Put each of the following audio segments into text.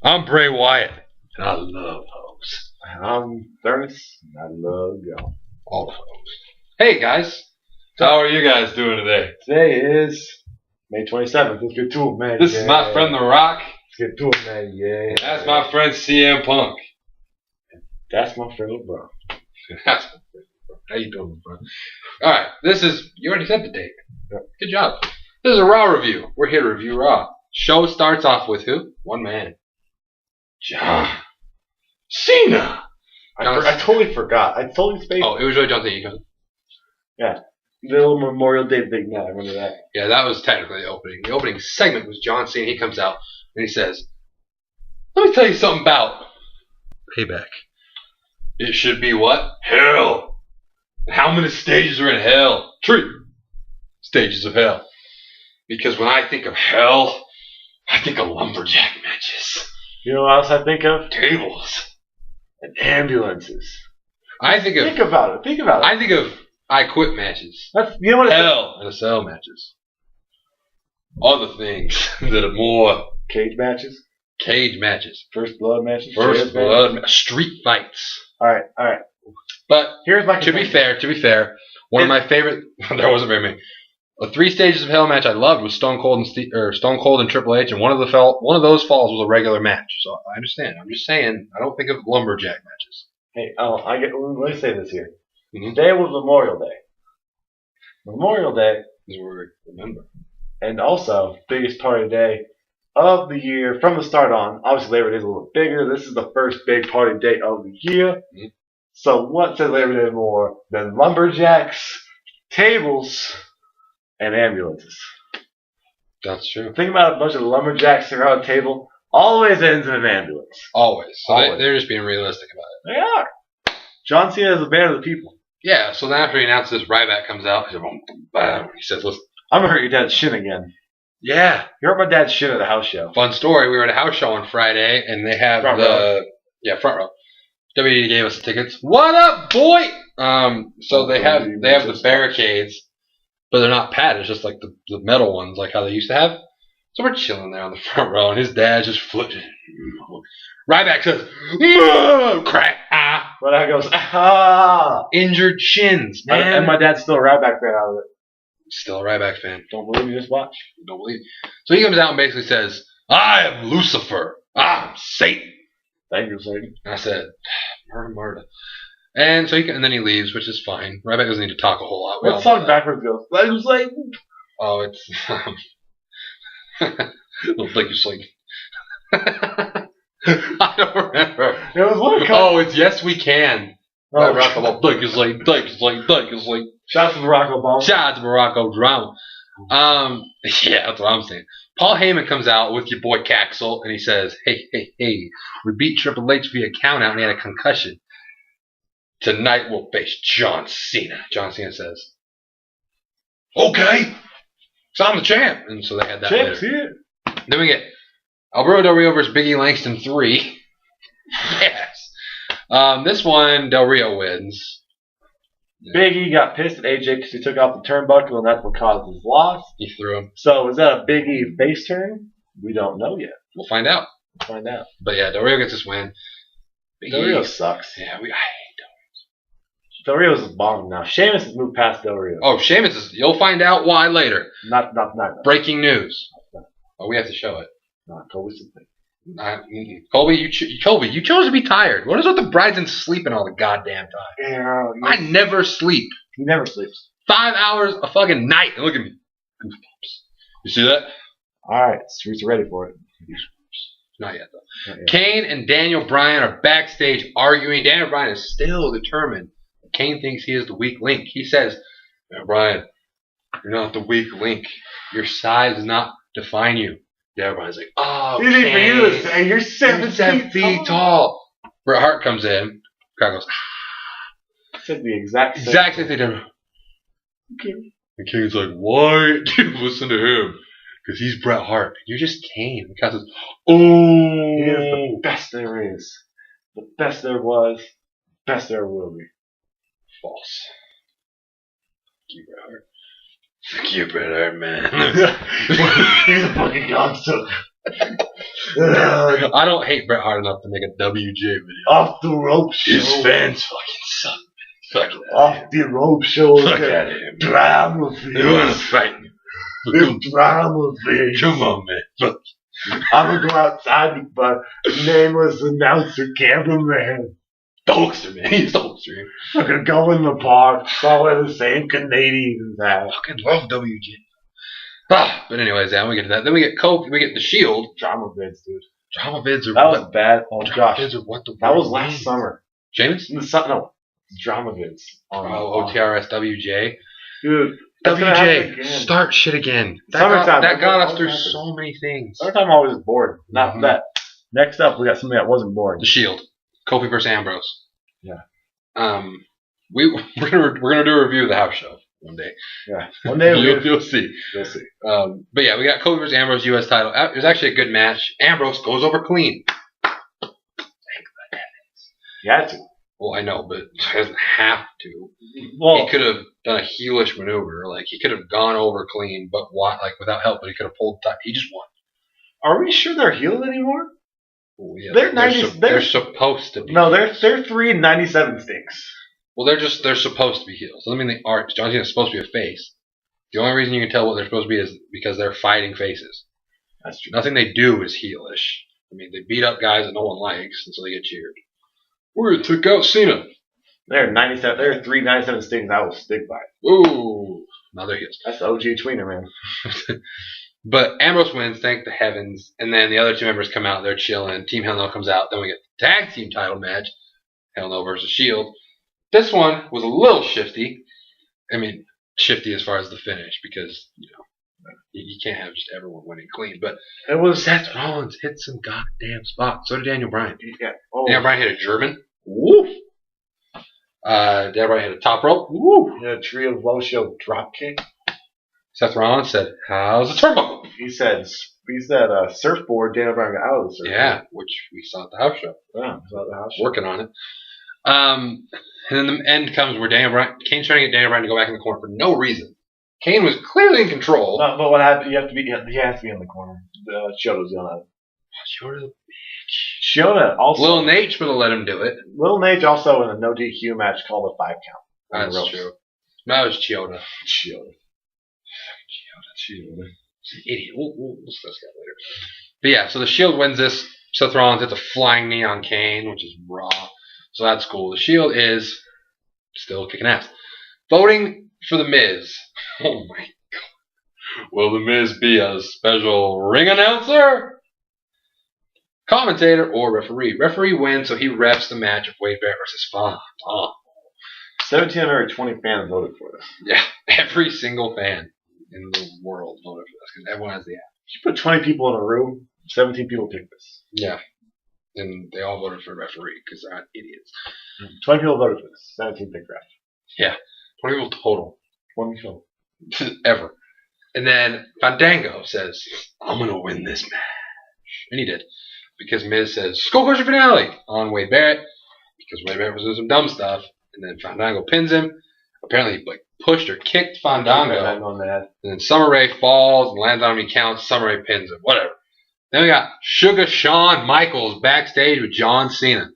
I'm Bray Wyatt, and I love hoes. And I'm Ernest, and I love y'all. All the hoes. Hey guys, how are you guys doing today? Today is May 27th. Let's get to it, man. This is my friend The Rock. Let's get to it, man. Yeah. That's my friend CM Punk. That's my friend LeBron. That's my friend LeBron. How you doing, LeBron? All right, this is, you already said the date. Yep. Good job. This is a Raw review. We're here to review Raw. Show starts off with who? One man. John Cena. I totally forgot. I totally spaced. Oh, it was really John Cena. Yeah. The little Memorial Day big night. I remember that. Yeah, that was technically the opening. The opening segment was John Cena. He comes out and he says, "Let me tell you something about Payback. It should be what? Hell. And how many stages are in hell? 3 stages of hell. Because when I think of hell, I think of lumberjack matches. You know what else I think of? Tables. And ambulances. Think about it. Think about it. I think of I quit matches. You know what? Hell in a cell matches. Other things that are more Cage matches. Cage matches. First blood matches. First blood. Street fights. All right. But here's my. To be fair, one of my favorite. There wasn't very many. A 3 stages of hell match I loved was Stone Cold and Triple H, and one of those falls was a regular match. So I understand. I'm just saying I don't think of lumberjack matches. Hey, let me say this here. Mm-hmm. Today was Memorial Day. Memorial Day is where we remember. And also, biggest party day of the year from the start on. Obviously, Labor Day is a little bigger. This is the first big party day of the year. Mm-hmm. So what says Labor Day more than lumberjacks, tables, and ambulances? That's true. Think about a bunch of lumberjacks around a table. Always ends in an ambulance. Always. So Always. They're just being realistic about it. They are. John Cena is a man of the people. Yeah. So then after he announces this, Ryback comes out. He says, "Listen, I'm gonna hurt your dad's shin again." Yeah. You hurt my dad's shin at a house show. Fun story. We were at a house show on Friday, and they have front row. WWE gave us the tickets. What up, boy? So they have the barricades, but they're not padded. It's just like the metal ones, like how they used to have. So we're chilling there on the front row, and his dad's just flipping. Ryback says, "Crack!" But I goes, "Ah!" Injured shins, man. And my dad's still a Ryback fan out of it. Still a Ryback fan. Don't believe me? Just watch. Don't believe. So he comes out and basically says, "I am Lucifer. I'm Satan." Thank you, Satan. And I said, "Murder." And then he leaves, which is fine. Ryback doesn't need to talk a whole lot. What song backwards goes? Thank you, Satan. Oh, it's Little Thank You, Satan. I don't remember. It was one. Oh, it's Yes We Can. Oh, Barack Obama. Thank you, Satan. Thank you, Satan. Thank you, Satan. Shout out to Barack Obama. Shout out to Barack Obama. Yeah, that's what I'm saying. Paul Heyman comes out with your boy Axel, and he says, hey, we beat Triple H via countout, and he had a concussion. Tonight we'll face John Cena. John Cena says, "Okay, so I'm the champ." And so they had that Champ's later. here. Then we get Alberto Del Rio versus Big E Langston 3. Yes. This one, Del Rio wins. Big E got pissed at AJ because he took off the turnbuckle, and that's what caused his loss. He threw him. So is that a Big E face turn? We don't know yet. We'll find out. But yeah, Del Rio gets this win. Del Rio sucks. Yeah, I hate Del Rio. Del Rio's a bomb now. Sheamus has moved past Del Rio. Oh, Sheamus is. You'll find out why later. Not. Breaking news. Oh, we have to show it. No, Colby's something. Colby, you chose to be tired. What is with the brides and sleeping all the goddamn time? Yeah, I never sleep. He never sleeps. 5 hours a fucking night. And look at me. Goosebumps. You see that? All right, Streets are ready for it. Not yet, though. Not yet. Kane and Daniel Bryan are backstage arguing. Daniel Bryan is still determined. Kane thinks he is the weak link. He says, "Bryan, you're not the weak link. Your size does not define you." Daniel Bryan's like, "Oh, easy for you to say. You're 7 feet tall." Bret Hart comes in. Crowd goes, said the exact same thing. Okay. And Kane's like, "Why do you listen to him? Because he's Bret Hart. You're just Kane." And the crowd says, "Oh, he is the best there is. The best there was. Best there will be." False. Fuck you, Bret Hart, man. He's a fucking monster. I don't hate Bret Hart enough to make a WJ video. Off the rope show. His fans fucking suck. Fuck Off the rope show. Fuck out of here. Drama They want to face. fight me. It's drama face. Come on, man. Fuck. I'm gonna go outside with my nameless announcer cameraman. The Hulkster, man. He's the Hulkster. I'm gonna go in the park, follow the same Canadians have. Fucking love WJ. But anyways, yeah, we get to that. Then we get Coke. We get the Shield. Drama vids, dude. Drama vids are That what? was bad. Oh Drama gosh, vids are what the that was world last needs. summer. Sheamus? No, drama vids. OTRS WJ. Dude, that's gonna happen WJ, again. start shit again. Summertime. That got us Always through happens. so many things. Summertime always is boring. Not Mhm. that. Next up, we got something that wasn't boring. The Shield. Kofi versus Ambrose. Yeah. We're gonna do a review of the house show one day. Yeah. One day You'll see. you'll see. But yeah, we got Kofi versus Ambrose U.S. title. It was actually a good match. Ambrose goes over clean. You had to. Well, I know, but he doesn't have to. Well, He could have done a heelish maneuver. Like, he could have gone over clean, but without help, but he could have pulled tight. He just won. are we sure they're healed anymore? Well, yeah, They're they're supposed to be. No, they're 3 and 97 stinks. Well, they're supposed to be heels. Doesn't mean they aren't. John Cena's supposed to be a face. The only reason you can tell what they're supposed to be is because they're fighting faces. That's true. Nothing they do is heelish. I mean, they beat up guys that no one likes, and so they get cheered. We took out Cena. They're 97. They're 3 97 stings. I will stick by it. Ooh. Now they're heels. That's the OG tweener, man. But Ambrose wins, thank the heavens. And then the other two members come out. They're chilling. Team Hell No comes out. Then we get the tag team title match. Hell No versus Shield. This one was a little shifty. I mean, shifty as far as the finish because, you can't have just everyone winning clean. But It was. Seth Rollins hit some goddamn spots. So did Daniel Bryan. Yeah. Oh. Daniel Bryan hit a German. Woof. Daniel Bryan hit a top rope. Woo. Yeah, tree of low show drop kick. Seth Rollins said, "How's the turnbuckle?" He said surfboard. Daniel Bryan got out of the surfboard. Yeah, which we saw at the house show. Yeah, it was at the house show. Working on it. And then the end comes where Kane's trying to get Daniel Bryan to go back in the corner for no reason. Kane was clearly in control. No, but what happened? You have to be in the corner. Shota's yelling at him. Shota also. Lil Nate would have let him do it. Lil Nate also in a no DQ match called a 5 count. on the That's ropes. true. That was Chioda. Shota. He's an idiot. We'll discuss that later. But yeah, so the Shield wins this. Seth Rollins hits a flying knee on Kane, which is raw. So that's cool. The Shield is still kicking ass. Voting for The Miz. Oh my god. Will The Miz be a special ring announcer, commentator, or referee? Referee wins, so he refs the match of Wade Barrett versus Fandango. 17 out of 20 fans voted for this. Yeah, every single fan in the world voted for this because everyone has the app. You put 20 people in a room, 17 people picked this. Yeah. And they all voted for the referee because they're not idiots. 20 people voted for this. 17 picked ref. Yeah. 20 people total. 20 people. Ever. And then Fandango says, I'm going to win this match. And he did. Because Miz says, Skull Crusher finale on Wade Barrett. Because Wade Barrett was doing some dumb stuff. And then Fandango pins him. Apparently he pushed or kicked Fandango. And then Summer Rae falls and lands on him. He counts. Summer Rae pins him. Whatever. Then we got Sugar Shawn Michaels backstage with John Cena.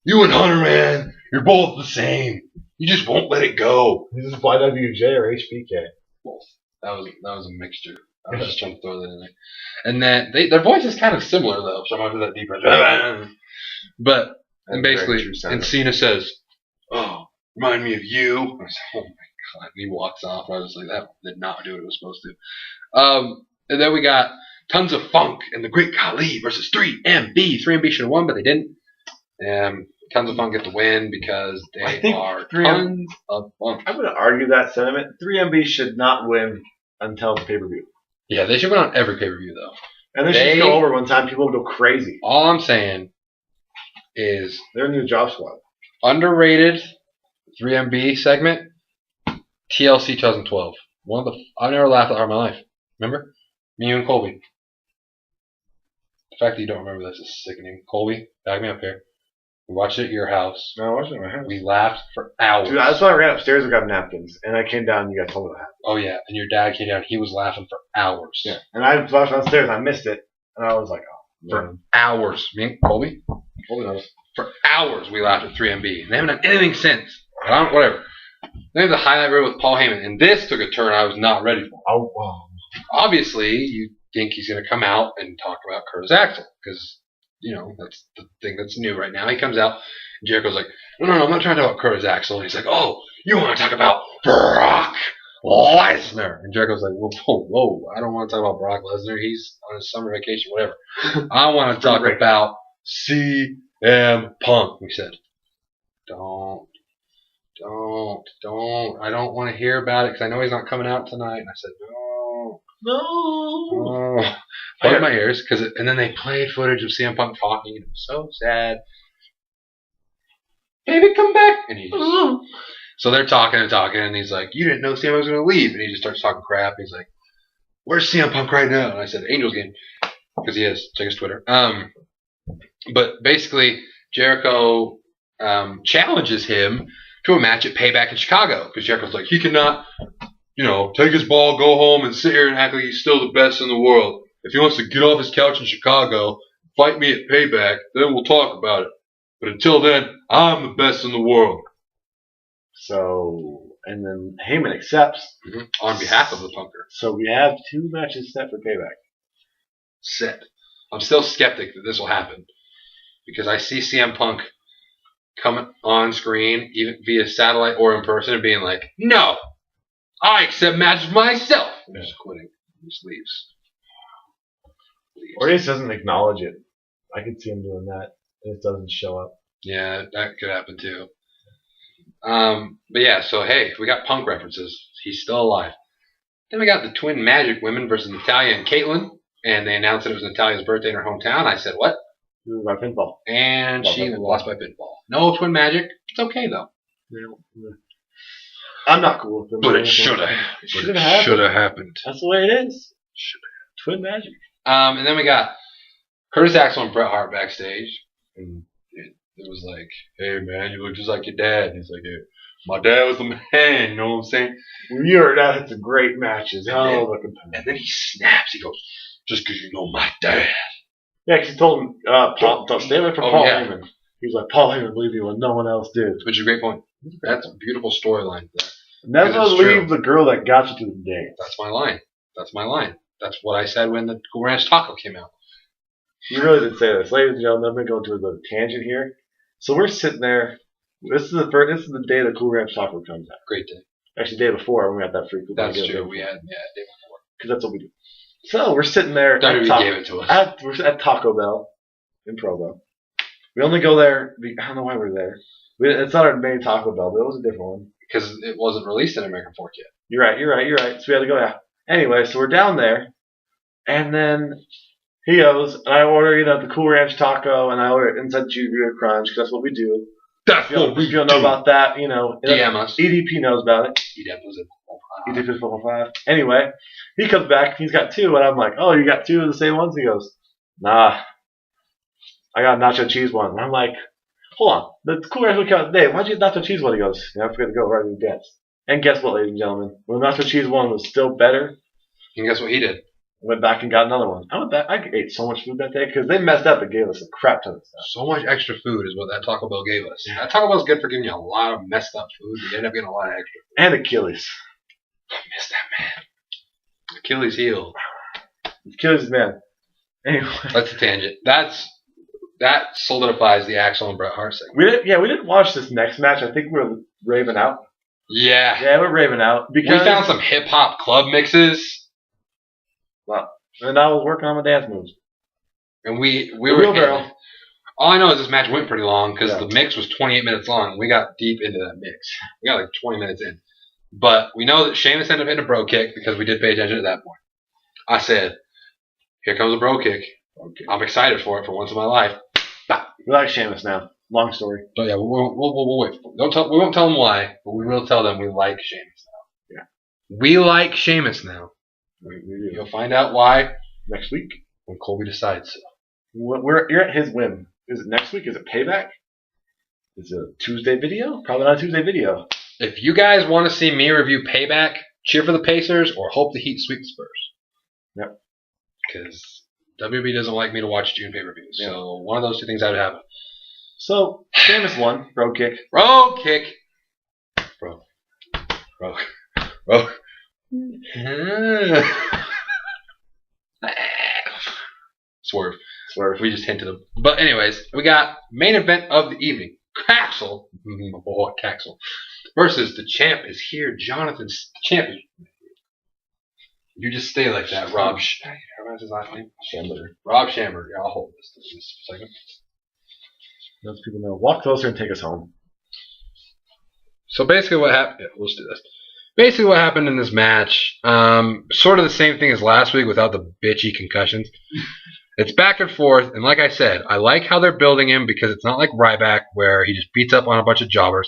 You and Hunter, man, you're both the same. You just won't let it go. This is YWJ or HBK? Both. That was a mixture. I was just trying to throw that in there. And then their voice is kind of similar though, so I'm gonna do that deeper. But and basically, and Cena says, "Oh, remind me of you." I was like, "Oh my god!" And he walks off. I was like, "That did not do what it was supposed to." And then we got Tons of Funk and the Great Khali versus 3MB. 3MB should have won, but they didn't. Tons of Funk get the win because they are Tons of Funk. I'm going to argue that sentiment. 3MB should not win until the pay-per-view. Yeah, they should win on every pay-per-view, though. And they should go over one time. People would go crazy. All I'm saying is they're in the job squad. Underrated 3MB segment, TLC 2012. I've never laughed that hard in my life. Remember? Me, you, and Colby. The fact that you don't remember this is sickening. Colby, back me up here. We watched it at your house. No, I watched it at my house. We laughed for hours. Dude, that's why I ran upstairs and got napkins. And I came down and you guys told me what happened. Oh, yeah. And your dad came down. He was laughing for hours. Yeah. And I was downstairs and I missed it. And I was like, oh, For man. hours. Me and Colby? Colby knows. For hours we laughed at 3MB. They haven't done anything since. Whatever. They have the highlight reel with Paul Heyman. And this took a turn I was not ready for. Oh, wow. Obviously, you think he's going to come out and talk about Curtis Axel. Because, that's the thing that's new right now. He comes out, and Jericho's like, no, I'm not trying to talk about Curtis Axel. And he's like, oh, you want to talk about Brock Lesnar. And Jericho's like, whoa, I don't want to talk about Brock Lesnar. He's on his summer vacation, whatever. I want to talk about CM Punk. We said, don't. I don't want to hear about it because I know he's not coming out tonight. And I said, no. Plug my ears. And then they played footage of CM Punk talking, and it was so sad. Baby, come back. And he just, so they're talking, and he's like, you didn't know CM was going to leave. And he just starts talking crap. He's like, where's CM Punk right now? And I said, Angels game. Because he is. Check his Twitter. But basically, Jericho challenges him to a match at Payback in Chicago. Because Jericho's like, he cannot, take his ball, go home, and sit here and act like he's still the best in the world. If he wants to get off his couch in Chicago, fight me at Payback, then we'll talk about it. But until then, I'm the best in the world. So, and then Heyman accepts. On behalf of the Punker. So we have 2 matches set for Payback. Set. I'm still skeptic that this will happen. Because I see CM Punk coming on screen, even via satellite or in person, and being like, no, I accept matches myself. And just quitting. He just leaves. Or he just doesn't acknowledge it. I could see him doing that. And it doesn't show up. Yeah, that could happen too. But yeah, so hey, we got Punk references. He's still alive. Then we got the Twin Magic women versus Natalya and Caitlyn. And they announced that it was Natalya's birthday in her hometown. I said, what? By pinfall. And she lost by pinfall. No Twin Magic. It's okay though. Yeah. I'm not cool with them. But it should have. Should have happened. That's the way it is. Should have. Twin Magic. And then we got Curtis Axel and Bret Hart backstage. And it was like, hey man, you look just like your dad. And he's like, hey, my dad was the man, you know what I'm saying? We heard that had some great matches. And then he snaps. He goes, just because you know my dad. Yeah, because he told him, stay away from Paul Heyman. He was like, Paul Heyman believed you when no one else did. Which is a great point. That's a beautiful storyline. Never leave the girl that got you to the dance. That's my line. That's what I said when the Cool Ranch Taco came out. You really did say this. Ladies and gentlemen, I'm going to go into a little tangent here. So we're sitting there. This is the day the Cool Ranch Taco comes out. Great day. Actually, the day before when we got that free coupon. That's true. We had, day before. Because that's what we do. So we're sitting there. WWE gave it to us. We're at Taco Bell in Provo. We only go there. I don't know why we're there. It's not our main Taco Bell, but it was a different one. Because it wasn't released in American Fork yet. You're right. So we had to go, yeah. Anyway, so we're down there. And then he goes, and I order, the Cool Ranch Taco, and I order Inside Junior Crunch, because that's what we do. That's what we do. If you don't know about that, DM us. EDP knows about it. EDP is 405. Anyway, he comes back, he's got 2, and I'm like, oh, you got 2 of the same ones? He goes, nah, I got a nacho cheese one. And I'm like, hold on, the Cool Ranch will count today. Why'd you get nacho cheese one? He goes, I forgot to go right to the dance. And guess what, ladies and gentlemen? When the nacho cheese one was still better. And guess what he did? Went back and got another one. I ate so much food that day because they messed up and gave us a crap ton of stuff. So much extra food is what that Taco Bell gave us. Yeah. That Taco Bell's good for giving you a lot of messed up food. You end up getting a lot of extra food. And Achilles. I miss that man. Achilles heel. Achilles man. Anyway. That's a tangent. That solidifies the Axel and Bret Hart segment. We didn't watch this next match. I think we're raving out. Yeah. Yeah, we're raving out. Because we found some hip-hop club mixes. Wow. And I was working on my dance moves. And we were hitting. All I know is this match went pretty long because the mix was 28 minutes long. We got deep into that mix. We got like 20 minutes in. But we know that Sheamus ended up hitting a Brogue Kick because we did pay attention at that point. I said, here comes a Brogue Kick. Okay. I'm excited for it for once in my life. Bah. We like Sheamus now. Long story. So yeah, we'll wait. We won't tell them why, but we will tell them we like Sheamus now. Yeah. We like Sheamus now. We do. You'll find out why next week when Colby decides so. You're at his whim. Is it next week? Is it Payback? Is it a Tuesday video? Probably not a Tuesday video. If you guys want to see me review Payback, cheer for the Pacers, or hope the Heat sweep the Spurs. Yep. Because WWE doesn't like me to watch June pay-per-views. Yeah. So one of those two things I would happen. So, Sheamus won. Brogue Kick. Brogue Kick. Brogue. Swerve. We just hinted him. But anyways, we got main event of the evening. Axel. My boy, Axel. Versus the champ is here. Jonathan's champion. You just stay like that, Rob. What's his last name? Schamberger. Rob Schamberger. I'll hold this just a second. Those people know. Walk closer and take us home. So basically what happened... Yeah, let's do this. Basically what happened in this match, sort of the same thing as last week without the bitchy concussions. It's back and forth, and like I said, I like how they're building him because it's not like Ryback where he just beats up on a bunch of jobbers.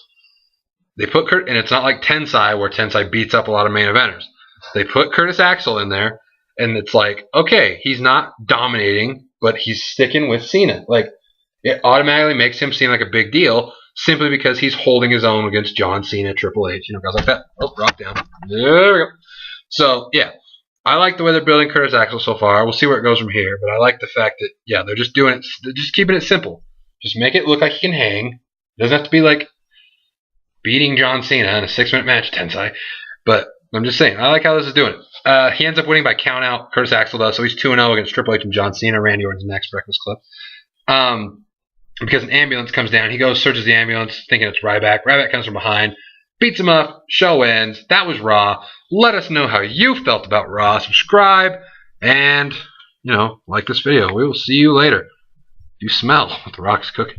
They put and it's not like Tensai where Tensai beats up a lot of main eventers. They put Curtis Axel in there, and it's like, okay, he's not dominating, but he's sticking with Cena. Like, it automatically makes him seem like a big deal simply because he's holding his own against John Cena, Triple H, guys like that. Oh, drop down. There we go. So, yeah. I like the way they're building Curtis Axel so far. We'll see where it goes from here, but I like the fact that, yeah, they're just doing it. They're just keeping it simple. Just make it look like he can hang. It doesn't have to be like beating John Cena in a 6-minute match, Tensai. But I'm just saying, I like how this is doing it. He ends up winning by count out. Curtis Axel does, so he's 2-0 against Triple H and John Cena. Randy Orton's next Breakfast Club. Because an ambulance comes down. He goes, searches the ambulance, thinking it's Ryback. Ryback comes from behind. Beats him up. Show ends. That was Raw. Let us know how you felt about Raw. Subscribe and, like this video. We will see you later. You smell what the Rock's cooking.